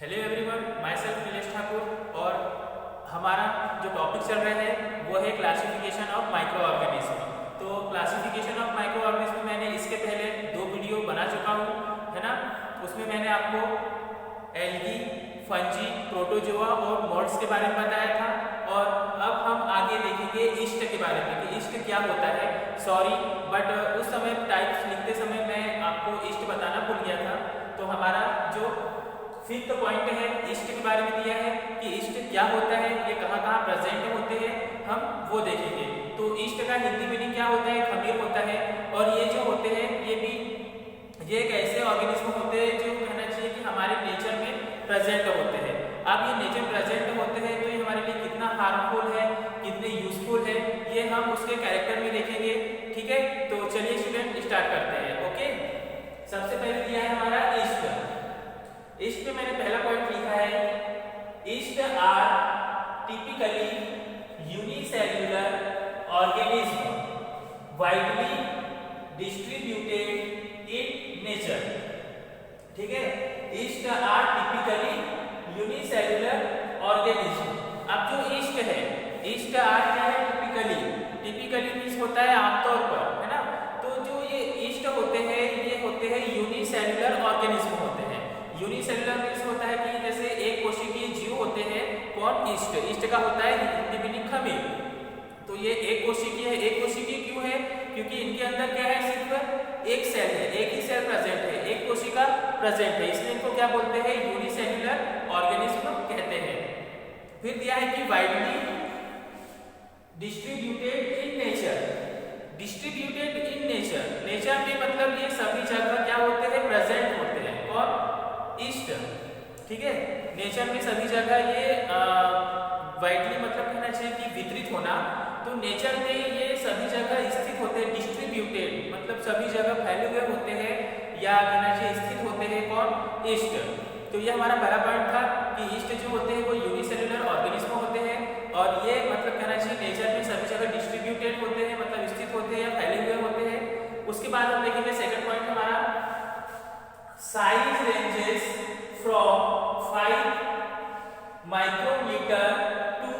Hello everyone, my self Nilesh Thakur और हमारा जो टॉपिक चल रहा है वो है क्लासिफिकेशन ऑफ माइक्रो ऑर्गेनिज्म। तो क्लासिफिकेशन ऑफ माइक्रो ऑर्गेनिज्म मैंने इसके पहले 2 वीडियो बना चुका हूँ, है ना। उसमें मैंने आपको एल्गी, फंजी, प्रोटोजोआ और मोड्स के बारे में बताया था। और अब हम आगे देखेंगे ईस्ट के बारे में कि ईस्ट क्या होता है। सॉरी बट उस समय टाइप्स लिखते समय मैं आपको ईस्ट बताना भूल गया था। तो हमारा जो 5th पॉइंट है ईस्ट के बारे में दिया है कि ईस्ट क्या होता है, ये कहाँ कहाँ प्रेजेंट होते हैं, हम वो देखेंगे। तो ईस्ट का हिंदी मीनिंग क्या होता है, खमीर होता है। और ये जो होते हैं ये एक ऐसे ऑर्गेनिज्म होते हैं जो कहना चाहिए कि हमारे नेचर में प्रेजेंट होते हैं। अब ये नेचर प्रेजेंट होते हैं तो ये हमारे लिए कितना हार्मफुल है, कितने यूजफुल है, ये हम उसके कैरेक्टर में देखेंगे। ठीक है, तो चलिए स्टूडेंट स्टार्ट करते हैं। ओके, सबसे पहले दिया है हमारा ईस्ट। ईस्ट में मैंने पहला पॉइंट लिखा है, yeast are typically unicellular organism widely distributed in nature. ठीक है, yeast are typically unicellular organism. अब जो ईस्ट है, ईस्ट आर क्या है, टिपिकली मींस होता है आमतौर पर, है ना। तो जो ये ईस्ट होते हैं ये होते हैं यूनिसेल्युलर ऑर्गेनिज्म होते हैं। यूनिसेल्युलर मींस होता है कि जैसे एक कोशिकीय जीव होते हैं, कौन, ईस्ट का होता है हिंदी मीनिंग खमीर। तो ये एक कोशिकीय है। एक कोशिकीय क्यों है, क्योंकि इनके अंदर क्या है, सिर्फ एक सेल है, एक ही सेल प्रेजेंट है, एक कोशिका प्रेजेंट है, इसलिए इनको क्या बोलते हैं, यूनिसेल्युलर ऑर्गेनिज्म कहते हैं। फिर दिया है कि widely distributed in nature. Distributed in nature, nature में मतलब ये सभी जगह क्या होते हैं, प्रेजेंट होते हैं। और ईस्ट, ठीक है, नेचर में सभी जगह ये वाइडली मतलब कहना चाहिए कि वितरित होना। तो नेचर में ये सभी जगह स्थित होते हैं। डिस्ट्रीब्यूटेड मतलब सभी जगह फैले हुए होते हैं या कहना चाहिए स्थित होते हैं, कौन, ईस्ट। तो ये हमारा पहला पॉइंट था कि ईस्ट जो होते हैं वो यूनिसेल्युलर ऑर्गेनिज्म होते हैं और ये मतलब कहना चाहिए नेचर में सभी जगह डिस्ट्रीब्यूटेड होते हैं, मतलब स्थित होते हैं या फैले हुए होते हैं। उसके बाद हम देखेंगे सेकंड पॉइंट हमारा, size ranges from 5 micrometer to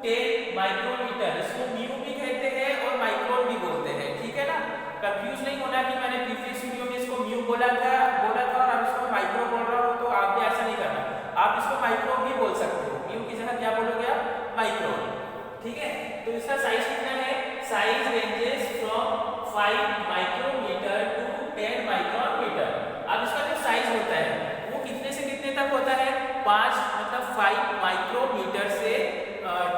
10 micrometer. इसको म्यू भी कहते हैं और माइक्रोन भी बोलते हैं। ठीक है ना, कंफ्यूज नहीं होना कि मैंने प्रीवियस वीडियो में इसको म्यू बोला था और अब इसको माइक्रो बोल रहा हूँ, तो आप भी ऐसा नहीं करना, आप इसको माइक्रो भी बोल सकते हो। म्यू की जगह क्या बोलोगे आप, माइक्रो। ठीक है, तो इसका साइज कितना है, size ranges from 5 micrometer to 10 micrometer. अब इसका जो साइज होता है वो कितने से कितने तक होता है, 5 मतलब 5 माइक्रोमीटर से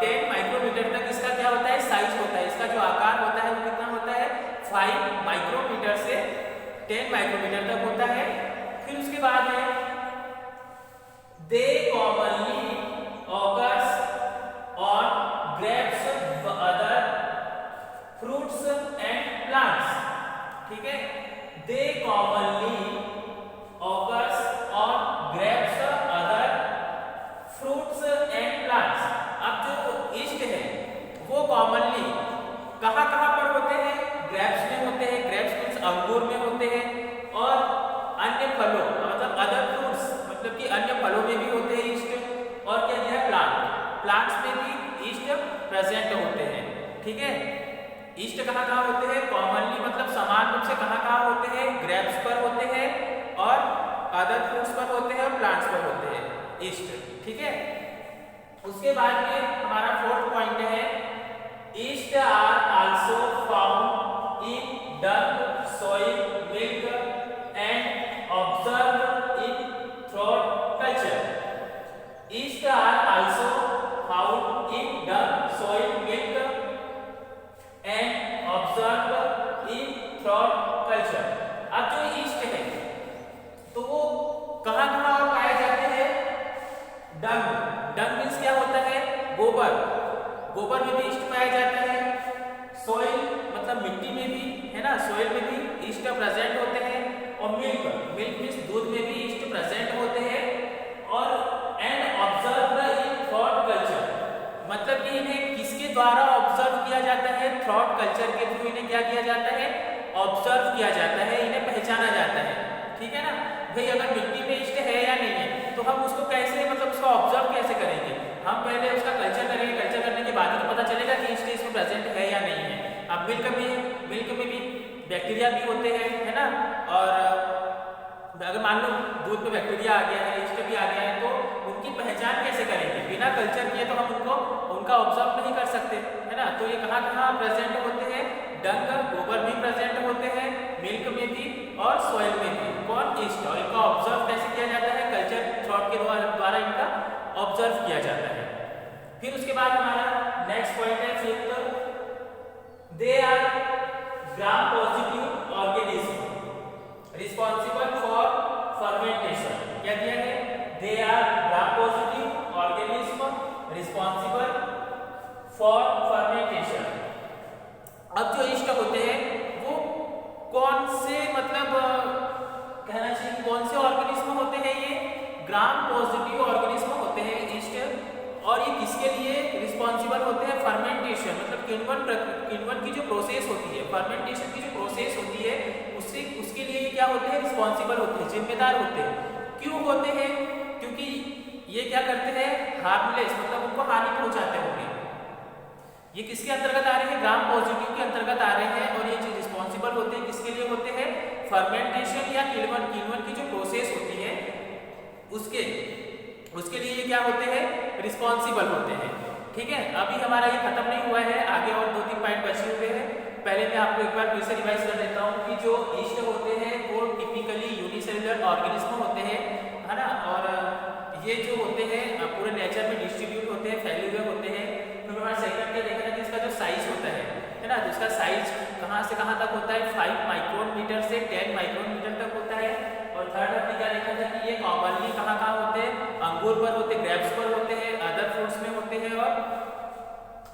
10 माइक्रोमीटर तक इसका क्या होता है, साइज होता है। इसका जो आकार होता है वो कितना होता है, 5 माइक्रोमीटर से 10 माइक्रोमीटर तक होता है। फिर उसके बाद है, they commonly occurs on grapes other fruits and plants. ठीक है, they commonly occurs on grapes other fruits and plants. अब जो ईस्ट है वो कॉमनली कहाँ कहाँ पर होते हैं, ग्रेप्स में होते हैं, ग्रेप्स मींस अंगूर में होते हैं, और अन्य फलों मतलब अदर फ्रूट्स मतलब कि अन्य फलों में भी होते हैं ईस्ट। और क्या दिया है, प्लांट्स में भी ईस्ट प्रेजेंट होते हैं। ठीक है, ईस्ट कहाँ कहाँ होते हैं, कॉमनली मतलब समान रूप से कहाँ कहाँ होते हैं, ग्रेप्स पर होते हैं और अदर फ्रूट्स पर होते हैं और प्लांट्स पर होते हैं ईस्ट। ठीक है, उसके बाद में हमारा 4th पॉइंट है, yeast are also found in dung, soil, milk and observe in throat culture. Yeast are also found in dung, soil, milk and observe in throat culture. अब जो ईस्ट है तो वो कहाँ कहाँ और पाए जाते हैं, डंग मीन्स क्या होता है, गोबर में भी ईस्ट पाया जाता है। सॉइल मतलब मिट्टी में भी, है ना, सॉइल में भी ईस्ट प्रेजेंट होते हैं। और मिल्क मीन्स दूध में भी ईस्ट प्रेजेंट होते हैं। और and observe in throat culture मतलब कि इन्हें किसके द्वारा ऑब्जर्व किया जाता है, थ्रॉट कल्चर के थ्रू इन्हें क्या किया जाता है, ऑब्जर्व किया जाता है, इन्हें पहचाना जाता है। ठीक है ना भाई, अगर मिट्टी में ईस्ट है या नहीं है तो हम उसको कैसे हम पहले उसका कल्चर करेंगे, कल्चर करने के बाद ही तो पता चलेगा कि ईस्ट इसमें प्रेजेंट है या नहीं है। अब मिल्क में भी बैक्टीरिया भी होते हैं, है ना, और अगर मान लो दूध में बैक्टीरिया आ गया है, ईस्ट भी आ गया है, तो उनकी पहचान कैसे करेंगे? बिना कल्चर किए तो हम उनका ऑब्जर्व नहीं कर सकते, है ना। तो ये कहाँ कहाँ प्रेजेंट होते हैं? डंग, गोबर में प्रेजेंट होते हैं, मिल्क में भी और सॉइल में भी। कौन? ईस्ट। और इनका ऑब्जर्व कैसे किया जाता है? कल्चर थ्रॉट के द्वारा इनका ऑब्जर्व किया जाता है। फिर उसके बाद हमारा नेक्स्ट पॉइंट है fifth, they are gram positive organism responsible for fermentation. क्या दिया है? They are gram positive organism responsible for fermentation. अब जो ईस्ट होते हैं वो कौन से, मतलब कहना चाहिए कौन से ऑर्गेनिज्म होते हैं? ये ग्राम पॉजिटिव ऑर्गेनिज्म होते हैं ईस्ट। और ये किसके लिए रिस्पॉन्सिबल होते हैं? फर्मेंटेशन, मतलब किण्वन की जो प्रोसेस होती है, फर्मेंटेशन की जो प्रोसेस होती है, उसके लिए क्या होते हैं? रिस्पॉन्सिबल होते हैं, जिम्मेदार होते हैं। क्यों होते हैं? क्योंकि ये क्या करते हैं? हार्मलेस, मतलब उनको हानि पहुंचाते होंगे। ये किसके अंतर्गत आ रहे हैं? ग्राम पॉजिटिव के अंतर्गत आ रहे हैं। और ये जो रिस्पॉन्सिबल होते हैं किसके लिए होते हैं? फर्मेंटेशन या किण्वन की जो प्रोसेस होती है उसके लिए ये क्या होते हैं? रिस्पॉन्सिबल होते हैं। ठीक है, अभी हमारा ये खत्म नहीं हुआ है, आगे और 2-3 पॉइंट बचे हुए हैं। पहले मैं आपको एक बार फिर से रिवाइज कर देता हूँ कि जो ईस्ट होते हैं वो टिपिकली यूनिसेलुलर ऑर्गेनिज्म होते हैं, है ना। और ये जो होते हैं पूरे नेचर में डिस्ट्रीब्यूट होते हैं, फैले हुए होते हैं। फिर हमारा सेकंड क्या देखा था कि इसका जो साइज होता है ना, जिसका साइज कहाँ से कहाँ तक होता है? 5 माइक्रोमीटर से 10 माइक्रोमीटर तक होता है। और थर्ड हमने क्या देखा था कि ये कॉमनली कहाँ कहाँ होते हैं? अंगूर पर होते हैं, ग्रेप्स पर होते हैं, अदर फ्रूट्स में होते हैं और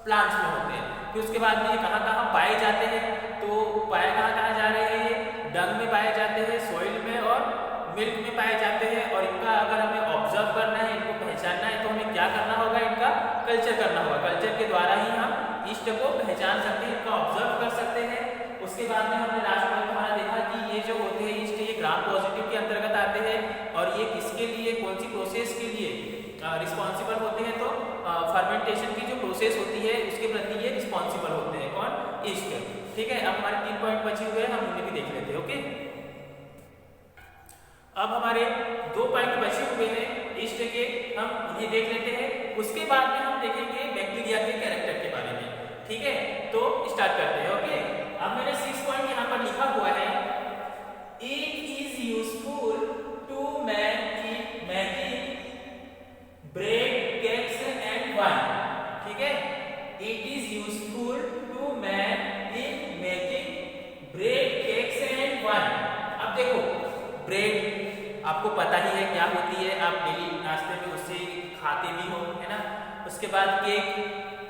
प्लांट्स में होते हैं। फिर उसके बाद में ये कहाँ कहाँ पाए जाते हैं? तो पाए कहाँ जा रहे हैं? ये डंग में पाए जाते हैं, सॉइल में और मिल्क में पाए जाते हैं। और इनका अगर हमें ऑब्जर्व करना है, इनको पहचानना है, तो हमें क्या करना होगा? इनका कल्चर करना होगा। कल्चर के द्वारा ही हम ईस्ट को पहचान सकते हैं, इनका ऑब्जर्व कर सकते हैं। उसके बाद में हमने लास्ट पॉइंट हमारा देखा कि ये जो होते हैं ईस्ट, ये ग्राम पॉजिटिव के अंतर्गत आते हैं। और ये किसके लिए, कौन सी प्रोसेस के लिए रिस्पॉन्सिबल होते हैं? तो फर्मेंटेशन की जो प्रोसेस होती है उसके प्रति ये रिस्पॉन्सिबल होते हैं। कौन? ईस्ट। ठीक है, अब हमारे 3 पॉइंट बचे हुए हैं, हम उन्हें भी देख लेते हैं। ओके, अब हमारे 2 पॉइंट बचे हुए हैं ईस्ट के, हम उन्हें देख लेते हैं। उसके बाद में हम देखेंगे बैक्टीरिया के कैरेक्टर के बारे में। ठीक है, तो स्टार्ट करते हैं। ओके, अब मैंने 6 पॉइंट यहाँ पर लिखा हुआ है। It is useful to make Maggi, bread, cakes and wine. ठीक है, it is useful to making bread, cakes and wine. अब देखो, ब्रेड आपको पता ही है क्या होती है, आप डेली नाश्ते में उससे खाते भी हो, है ना। उसके बाद केक,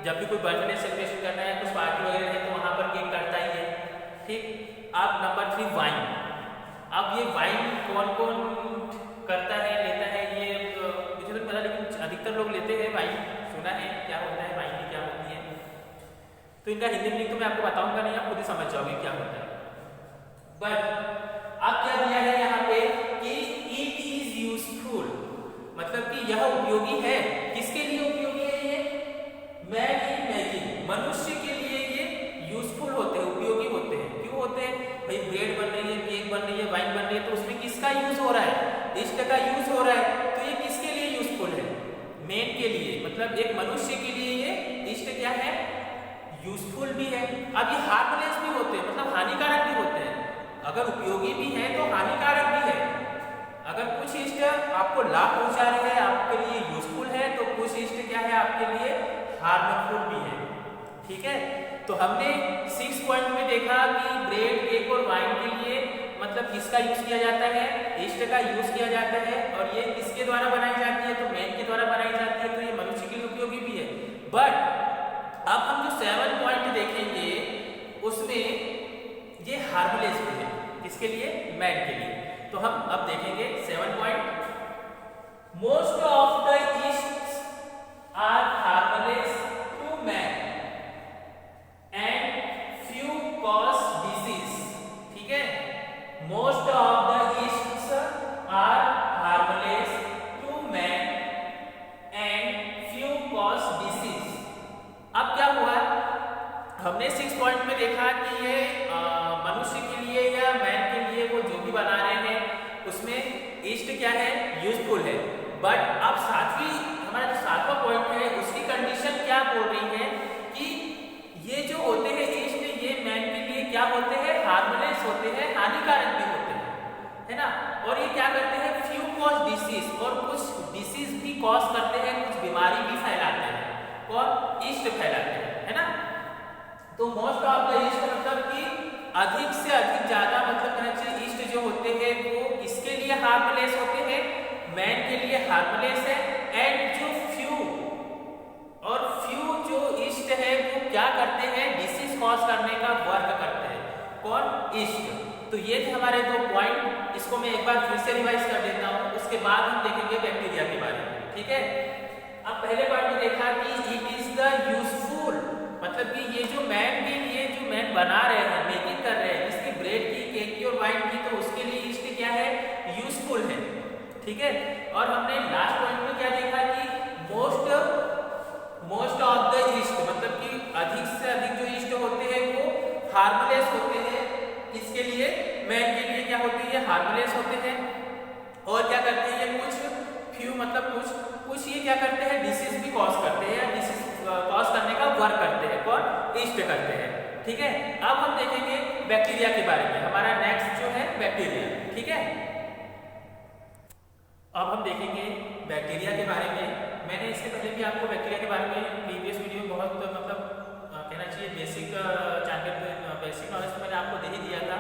जब भी कोई बर्थडे सेलिब्रेशन करना है, कुछ पार्टी वगैरह है, तो वहाँ पर केक करता ही है। ठीक, अब नंबर 3 वाइन। अब ये वाइन कौन कौन करता है, लेता है, ये मुझे तो पता, लेकिन अधिकतर लोग लेते हैं वाइन। सुना है क्या होता है वाइन, क्या होती है। तो इनका हिंदी मीनिंग तो मैं आपको बताऊंगा नहीं, आप खुद ही समझ जाओगे क्या होता है। बट अब क्या दिया है यहाँ पे कि इट इज यूजफुल, मतलब कि यह उपयोगी है। किसके लिए उपयोगी है? ये मैगी, मनुष्य के लिए ये यूजफुल होते हैं, उपयोगी होते हैं। क्यों होते हैं भाई? ब्रेड बन रही है, केक बन रही है, वाइन बन रही है, तो उसमें किसका यूज हो रहा है? ईस्ट का यूज हो रहा है। तो ये किसके लिए यूजफुल है? मेन के लिए, मतलब एक मनुष्य के लिए ये ईस्ट क्या है? यूजफुल भी है। अब ये हार्मलेस भी होते हैं, मतलब हानिकारक भी होते हैं। अगर उपयोगी भी है तो हानिकारक भी है। अगर कुछ ईस्ट आपको लाभ पहुंचा रहे हैं, आपके लिए यूजफुल है, तो कुछ ईस्ट क्या है? आपके लिए हार्मफुल भी है। ठीक है, तो हमने 6 पॉइंट में देखा कि ब्रेड, केक और वाइन के लिए मतलब किसका यूज किया जाता है? ईस्ट का यूज किया जाता है। और ये किसके द्वारा बनाई जाती है? तो मैन के द्वारा बनाई जाती है, तो ये मनुष्य के लिए उपयोगी भी है। बट अब हम जो 7 पॉइंट देखेंगे उसमें ये हार्मलेस भी है। किसके लिए? मैन के लिए। तो हम अब देखेंगे 7 point. Most of the yeast are harmless to man and few cause disease. ठीक है, most of the yeast are harmless to man and few but अब सातवीं हमारा जो सातवां पॉइंट है उसकी कंडीशन क्या बोल रही है कि ये जो होते हैं ईस्ट, ये मैन के लिए क्या होते हैं, हार्मलेस होते हैं, हानिकारक भी होते हैं, है ना। और ये क्या करते हैं, फ्यू कॉज डिसीज, और कुछ डिसीज भी कॉज करते हैं, कुछ बीमारी भी फैलाते हैं, और ईस्ट फैलाते हैं, है ना। तो मोस्ट ऑफ द ईस्ट मतलब कि अधिक से अधिक ज्यादा मतलब कहना चाहिए ईस्ट जो होते हैं वो किसके लिए हार्मलेस होते हैं, मैन के लिए हार्मलेस है। एंड जो फ्यू जो ईस्ट है वो क्या करते हैं, डिसीज कॉज करने का वर्क करते हैं, कौन, ईस्ट। तो ये थे हमारे दो पॉइंट, इसको मैं एक बार फिर से रिवाइज कर देता हूँ, उसके बाद हम देखेंगे बैक्टीरिया के बारे में, ठीक है। अब पहले पार्ट में देखा कि इट इज द यूजफुल, मतलब कि ये जो मैन के लिए जो मैन बना रहे हैं, मेकिंग कर रहे हैं, इसकी ब्रेड की, केक की और वाइन की, तो उसके लिए ईस्ट क्या है, यूजफुल है, ठीक है। और हमने लास्ट पॉइंट में क्या देखा कि मोस्ट ऑफ द ईस्ट मतलब कि अधिक से अधिक जो ईस्ट होते हैं वो हार्मलेस होते हैं, इसके लिए मैन के लिए क्या होते हैं, हार्मलेस होते हैं। और क्या करते हैं, कुछ फ्यू मतलब कुछ ये क्या करते हैं, डिसीज भी कॉज करते हैं, डिसीज कॉज करने का वर्क करते हैं, कौन, ईस्ट करते हैं, ठीक है। अब हम देखेंगे बैक्टीरिया के बारे में, हमारा नेक्स्ट जो है बैक्टीरिया, ठीक है। अब हम देखेंगे बैक्टीरिया के बारे में। मैंने इससे पहले भी आपको बैक्टीरिया के बारे में प्रीवियस वीडियो बहुत मतलब कहना चाहिए बेसिक जानकारी, बेसिक नॉलेज तो मैंने आपको दे ही दिया था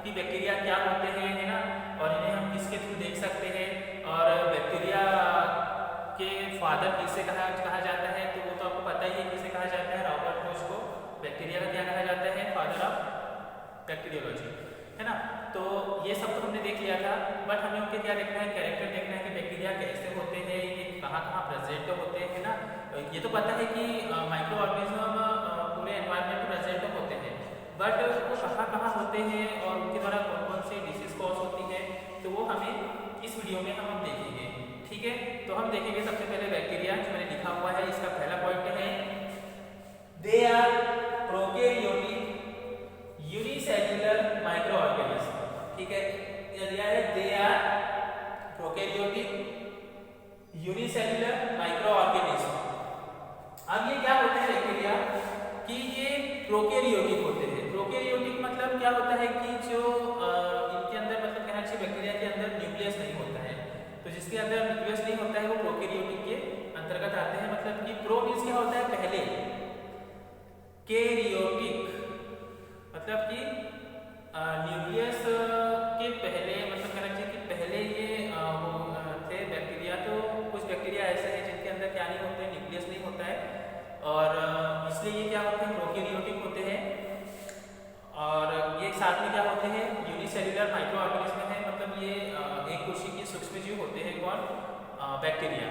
कि बैक्टीरिया क्या होते हैं, है ना, और इन्हें हम किसके थ्रू देख सकते हैं, और बैक्टीरिया के फादर किसे कहा जाता है, तो वो तो आपको पता ही है किसे कहा जाता है, रॉबर्ट कोच को बैक्टीरिया का क्या कहा जाता है, फादर ऑफ बैक्टीरियोलॉजी, है ना। तो ये सब तो हमने देख लिया था, बट हमें उनके क्या देखना है, कैरेक्टर देखना है कि बैक्टीरिया कैसे होते हैं, ये कहाँ प्रेजेंट होते हैं, है ना। ये तो पता है कि माइक्रो ऑर्गेनिज्म पूरे एनवायरनमेंट में प्रेजेंट होते हैं, बट वो कहाँ होते हैं और उनके द्वारा कौन कौन सी डिसीज कॉज होती है, तो वो हमें इस वीडियो में हम देखेंगे, ठीक है। तो हम देखेंगे सबसे पहले बैक्टीरिया, जो मैंने लिखा हुआ है, इसका पहला पॉइंट है they are prokaryotic unicellular micro organism, ठीक है। ये दिया है they are prokaryotic unicellular micro organism. अब ये क्या होते हैं बैक्टीरिया कि ये प्रोकैरियोटिक होते हैं। प्रोकैरियोटिक मतलब क्या होता है कि जो इनके अंदर मतलब कहना चाहिए बैक्टीरिया के अंदर न्यूक्लियस नहीं होता है, तो जिसके अंदर न्यूक्लियस नहीं होता है वो प्रोकैरियोटिक के अंतर्गत आते हैं। मतलब कि प्रो मींस क्या होता है पहले, कैरियोटिक मतलब कि न्यूक्लियस के पहले, मतलब कहना चाहिए कि पहले ये थे बैक्टीरिया। तो कुछ बैक्टीरिया ऐसे हैं जिनके अंदर क्या नहीं होते, न्यूक्लियस नहीं होता है, और इसलिए ये क्या होते हैं, प्रोकैरियोटिक होते हैं। और ये साथ में क्या होते हैं, यूनिसेल्युलर माइक्रो ऑर्गेनिज्म है, मतलब ये एक कोशिकी के सूक्ष्मजीव होते हैं, कौन, बैक्टीरिया,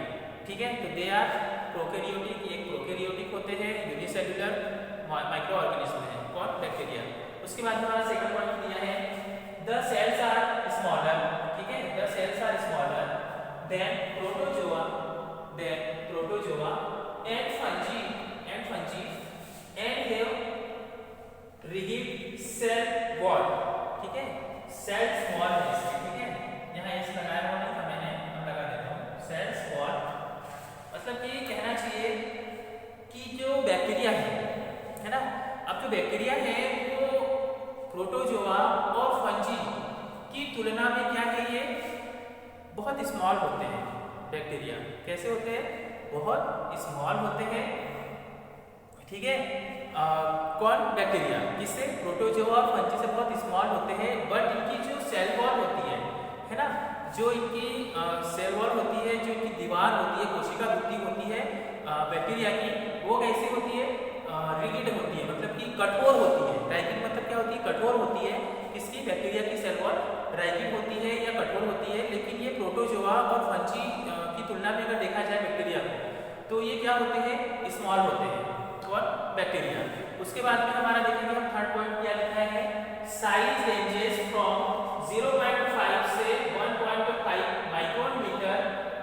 ठीक है। तो दे आर प्रोकैरियोटिक, एक प्रोकैरियोटिक होते हैं, यूनिसेल्युलर माइक्रो ऑर्गेनिज्म है, कौन, बैक्टीरिया। उसके बाद हमारा सेकंड पॉइंट दिया है द सेल्स आर स्मॉलर, ठीक है, the cells are smaller than protozoa and fungi and have rigid cell wall, ठीक है। सेल स्मॉल है इसके, ठीक है, यहाँ एस लगाया हुआ नहीं था मैंने, हम लगा देता हूँ, सेल्स वॉल मतलब कि कहना चाहिए कि जो बैक्टीरिया है ना, अब जो बैक्टीरिया है वो प्रोटोजोआ और फंजी की तुलना में क्या है, ये बहुत स्मॉल होते हैं। बैक्टीरिया कैसे होते हैं, बहुत स्मॉल होते हैं, ठीक है। कौन, बैक्टीरिया, किससे, प्रोटोजोआ और फंजी से बहुत स्मॉल होते हैं, बट इनकी जो सेल वॉल होती है ना, जो इनकी सेल वॉल होती है, जो इनकी दीवार होती है, कोशिका भित्ति होती है बैक्टीरिया की, वो कैसी होती है, रिजिड होती है, मतलब कि कठोर होती है। राइजिड मतलब क्या होती है, कठोर होती है। किसकी, बैक्टीरिया की सेल वॉल राइजिड होती है या कठोर होती है। लेकिन ये प्रोटोजोआ और फंजी की तुलना में अगर देखा जाए बैक्टीरिया को, तो ये क्या होते हैं, स्मॉल होते हैं, और बैक्टीरिया। उसके बाद में हमारा देखेंगे हम थर्ड पॉइंट क्या लिखा है, साइज रेंजेस फ्रॉम 0.5 से 1.5 micron meter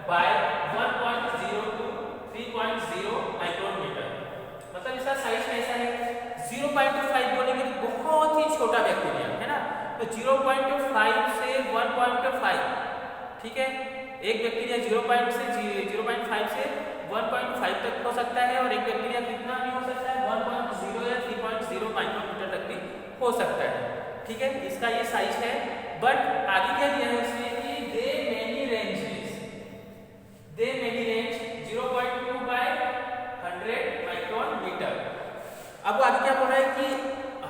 by 1.0 to 3.0 micron meter. मतलब इसका साइज कैसा है, 0.5 बोलेंगे तो बहुत ही छोटा बैक्टीरिया है ना, तो 0.5 से 1.5, ठीक है, एक बैक्टीरिया 0.5 से 1.5 तक हो सकता है, और एक बैक्टीरिया कितना भी हो सकता है 1.0 या 3.0 माइक्रोमीटर तक भी हो सकता है। ठीक है, इसका ये साइज है। बट आगे क्या दिया है उसमें कि they many range 0.2 by 100 micron meter. अब वो आगे क्या बोल रहा है कि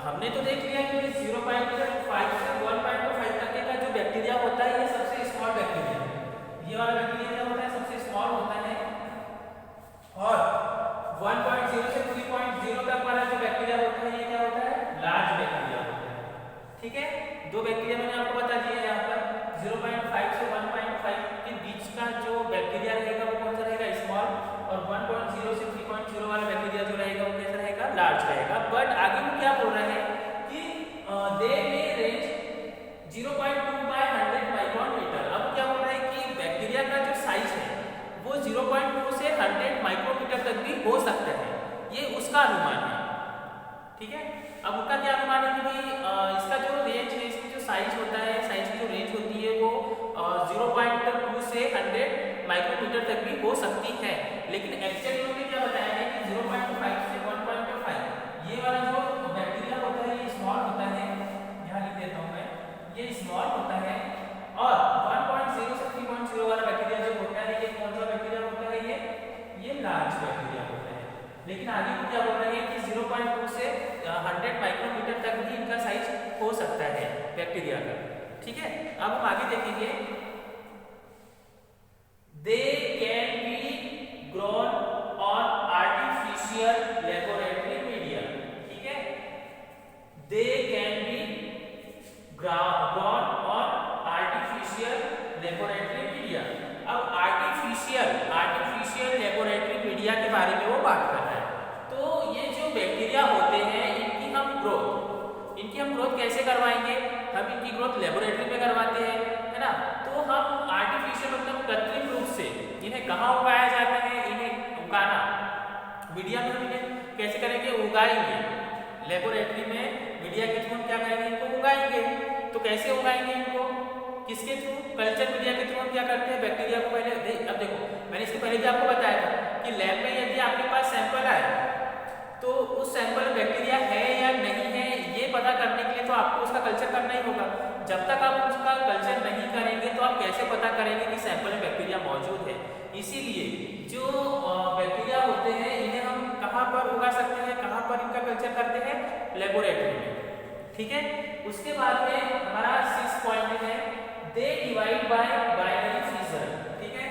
हमने तो देख लिया कि 0.5 से 1.5 तक का जो बैक्टीरिया होता है ये सबसे स्मॉल बैक्टीरिया है। ये वाला बैक्टीरिया क्या होता है, सबसे स्मॉल होता है। और 1.0 से 3.0 तक वाला जो बैक्टीरिया होता है ये क्या होता है, लार्ज बैक्टीरिया होता है। ठीक है, दो बैक्टीरिया मैंने आपको बता दिया यहाँ पर। 0.5 से 1.5 के बीच का जो बैक्टीरिया रहेगा वो कौन सा रहेगा, स्मॉल, और 1.0 से 3.0 वाला बैक्टीरिया जो रहेगा वो कैसा रहेगा, लार्ज रहेगा। बट आगे वो क्या बोल रहे हैं कि दे मे रेंज 0.2 बाय 100 माइक्रोन मीटर। अब क्या बोल रहे हैं कि बैक्टीरिया का जो साइज है वो 0.2 से 100 माइक्रोमीटर तक भी हो सकता है, ये उसका अनुमान है। ठीक है, अब उनका क्या अनुमान है कि भाई इसका जो रेंज है, इसकी जो साइज होता है, साइज की जो रेंज होती है वो 0.2 से 100 माइक्रोमीटर तक भी हो सकती है। लेकिन एक्चुअली उन्होंने क्या बताया है कि 0.5 से 1.5 ये वाला जो बैक्टीरिया होता है ये स्मॉल होता है, यहाँ लिख देता हूँ मैं, ये स्मॉल होता है। और 1.0 से 3.0 वाला बैक्टीरिया जो होता है ये कौन सा बैक्टीरिया होता है, ये लार्ज बैक्टीरिया होता है। लेकिन आगे वो क्या बोल रहे हैं कि 0.2 से 100 माइक्रोमीटर तक भी इनका साइज हो सकता है बैक्टीरिया का। ठीक है, अब हम आगे देखेंगे। They can be grown on artificial laboratory media. ठीक है, they can be grown on artificial laboratory media. अब आर्टिफिशियल लेबोरेटरी मीडिया के बारे में वो बात कर रहा है। तो ये जो बैक्टीरिया होते हैं इनकी हम ग्रोथ कैसे करवाएंगे, हम इनकी ग्रोथ लेबोरेटरी में करवाते हैं, है ना। तो हम आर्टिफिशियल मतलब कृत्रिम रूप से इन्हें कहाँ उगाया जाता है, इन्हें उगाना मीडिया में हम इन्हें कैसे करेंगे, उगाएंगे लेबोरेटरी में। मीडिया के थ्रू क्या करेंगे, इनको उगाएंगे। तो कैसे उगाएंगे इनको, किसके थ्रू, कल्चर मीडिया के थ्रू हम क्या करते हैं, बैक्टीरिया को पहले अब देखो मैंने इसके पहले भी आपको बताया था कि लैब में यदि आपके पास सैंपल आए तो उस सैंपल में बैक्टीरिया है या नहीं है ये पता करने के लिए तो आपको उसका कल्चर करना ही होगा। जब तक आप उसका कल्चर नहीं करेंगे तो आप कैसे पता करेंगे कि सैंपल में बैक्टीरिया मौजूद है। इसीलिए जो बैक्टीरिया होते हैं इन्हें हम कहाँ पर उगा सकते हैं, कहाँ पर इनका कल्चर करते हैं, लेबोरेटरी में। ठीक है, उसके बाद में हमारा 6 पॉइंट है they divide by binary fission. ठीक है,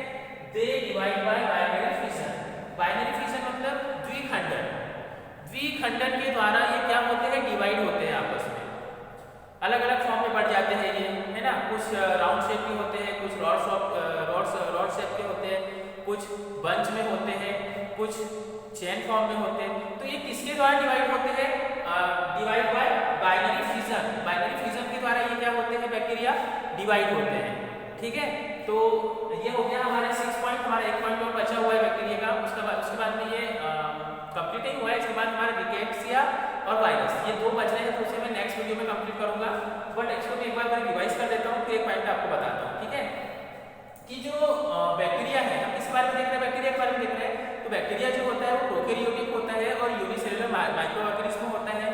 they divide by binary fission. Binary fission मतलब द्विखंडन। द्विखंडन के द्वारा ये क्या होते हैं, डिवाइड होते हैं आपस में, अलग अलग फॉर्म में बढ़ जाते हैं ये, है ना। कुछ राउंड शेप के होते हैं, कुछ रॉड शेप के होते हैं, कुछ बंच में होते हैं, कुछ चेन फॉर्म में होते हैं। तो ये किसके द्वारा डिवाइड होते हैं, divide by binary fission. Binary fission के द्वारा ये क्या होते हैं, बैक्टीरिया डिवाइड होते हैं। ठीक है, तो ये हो गया हमारे 6 पॉइंट। हमारा 1 पॉइंट और बचा हुआ है बैक्टीरिया का, उसके बाद में ये कंप्लीट ही हुआ है। इसके बाद हमारे रिकेट्सिया और वायरस, ये 2 बच रहे हैं, तो उसे मैं नेक्स्ट वीडियो में कंप्लीट करूंगा। बट इसको मैं एक बार मैं रिवाइज कर देता हूँ, फिर एक पॉइंट आपको बताता हूँ। ठीक है, कि जो बैक्टीरिया है, हम किस बारे में देख रहे हैं, बैक्टीरिया के बारे में देख रहे हैं। तो बैक्टीरिया जो होता है वो प्रोकैरियोटिक होता है और यूनिसेलुलर माइक्रोऑर्गेनिज्म होता है।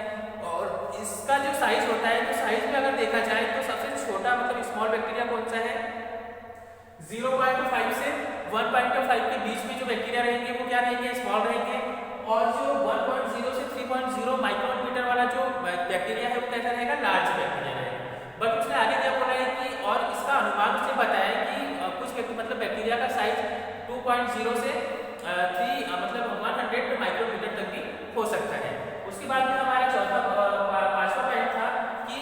और इसका जो साइज होता है, तो साइज में अगर देखा जाए तो सबसे छोटा मतलब स्मॉल बैक्टीरिया कौन सा है, 0.5 से 1.5 के बीच में जो बैक्टीरिया रहेंगे वो क्या रहेंगे, स्मॉल रहेंगे। और जो 1.0 से 3.0 माइक्रोमीटर वाला जो बैक्टीरिया है वो कैसा रहेगा, लार्ज बैक्टीरिया रहेगा। बट उसने आगे क्या बोला है कि और इसका अनुमान उसने बताया कि कुछ मतलब बैक्टीरिया का साइज 2.0 से 3 मतलब 100 माइक्रोमीटर तक भी हो सकता है। उसके बाद में हमारा पांचवा पॉइंट था कि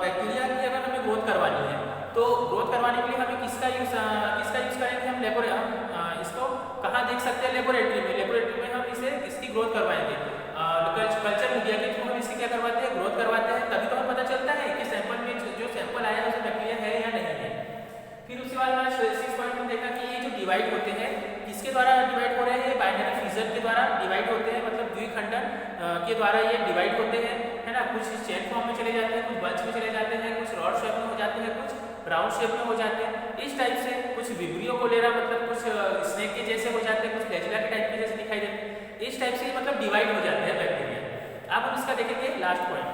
बैक्टीरिया की अगर हमें ग्रोथ करवानी है तो ग्रोथ करवाने के लिए हमें किसका यूज करेंगे, हम इसको कहाँ देख सकते हैं, लेबोरेटरी में। लेबोरेटरी में हम इसकी ग्रोथ करवाएंगे, कल्चर मीडिया के थ्रू हम इसकी क्या करवाते हैं, ग्रोथ करवाते हैं। तभी तो हमें पता चलता है कि सैंपल में जो सैंपल आया है उसमें बैक्टीरिया है या नहीं है। फिर उसके बाद हमारे 6 पॉइंट में देखा कि ये जो डिवाइड होते हैं किसके द्वारा डिवाइड हो रहे हैं, बाइनरी फिजन के द्वारा डिवाइड होते हैं, मतलब द्विखंडन के द्वारा ये डिवाइड होते हैं, है ना। कुछ चेन फॉर्म में चले जाते हैं, कुछ बंच में चले जाते हैं, कुछ रॉड शेप में हो जाते हैं, कुछ राउंड शेप में हो जाते हैं। इस टाइप से कुछ विब्रियो कोलेरा मतलब कुछ स्नेक के जैसे हो जाते हैं, कुछ फ्लैजेला के टाइप के जैसे दिखाई देते हैं। इस टाइप से मतलब डिवाइड हो जाते हैं बैक्टीरिया। अब हम इसका देखेंगे लास्ट पॉइंट।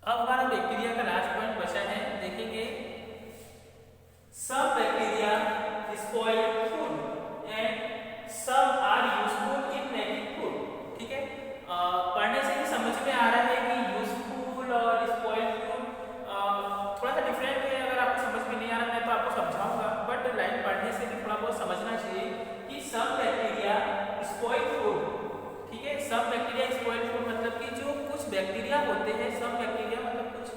अब हमारा बैक्टीरिया का लास्ट पॉइंट बचा है, देखेंगे some bacteria spoil food and some are useful in making food. ठीक है, पढ़ने से ही समझ में आ रहा है कि यूजफुल और स्पॉइल फूड थोड़ा सा डिफरेंट है। अगर आपको समझ में नहीं आ रहा है तो आपको समझाऊंगा, बट लाइन पढ़ने से भी थोड़ा बहुत समझना चाहिए कि सब बैक्टीरिया स्पॉइल फूड। ठीक है, सब बैक्टीरिया स्पॉइल फूड मतलब कि जो कुछ बैक्टीरिया होते हैं, सब बैक्टीरिया मतलब कुछ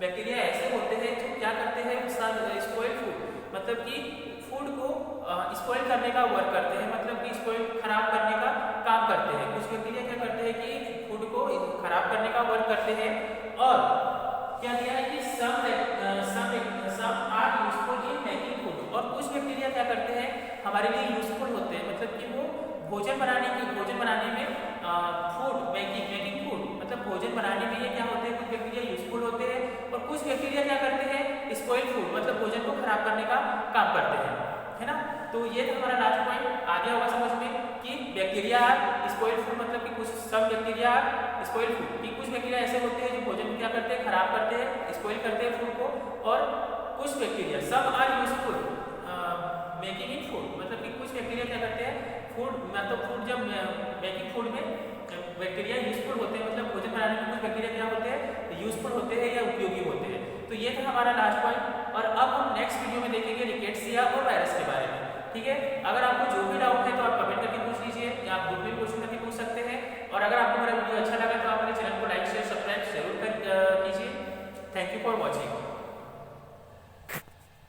बैक्टीरिया ऐसे होते हैं जो क्या करते हैं, स्पॉइल फूड मतलब कि फूड को स्पॉइल करने का वर्क करते हैं, मतलब कि स्पॉइल खराब करने का काम करते हैं। कुछ बैक्टीरिया क्या करते हैं कि फूड को खराब करने का वर्क करते हैं। और क्या दिया है कि some are useful in making food, और कुछ बैक्टीरिया क्या करते हैं, हमारे लिए यूजफुल होते हैं, मतलब कि वो भोजन बनाने में फूड मेकिंग फूड मतलब भोजन बनाने में ये क्या होते हैं, कुछ बैक्टीरिया यूजफुल होते हैं और कुछ बैक्टीरिया क्या करते हैं, स्पॉइल फूड मतलब भोजन को खराब करने का काम करते हैं, है ना। तो ये था हमारा लास्ट पॉइंट। आगे होगा समझ में कि बैक्टीरिया स्पॉइल फूड मतलब कि कुछ सब बैक्टीरिया स्पॉइल फूड, कि कुछ बैक्टीरिया ऐसे होते हैं जो भोजन क्या करते हैं, खराब करते हैं, स्पॉइल करते हैं फूड को, और कुछ bacteria some are useful making in food मतलब कि कुछ बैक्टीरिया क्या करते हैं, फूड मतलब फूड जब मेकिंग फूड में बैक्टीरिया यूजफुल होते हैं, मतलब भोजन बनाने में कुछ बैक्टीरिया क्या होते हैं, यूजफुल होते हैं या उपयोगी होते हैं। तो ये था हमारा लास्ट पॉइंट। और अब हम नेक्स्ट वीडियो में देखेंगे रिकेट्सिया और वायरस के बारे में। ठीक है, अगर आपको जो भी डाउट है तो आप कमेंट करके पूछ लीजिए या आप ग्रुप में क्वेश्चन करके पूछ सकते हैं। और अगर आपको मेरा वीडियो अच्छा लगा तो आप मेरे चैनल को लाइक शेयर सब्सक्राइब जरूर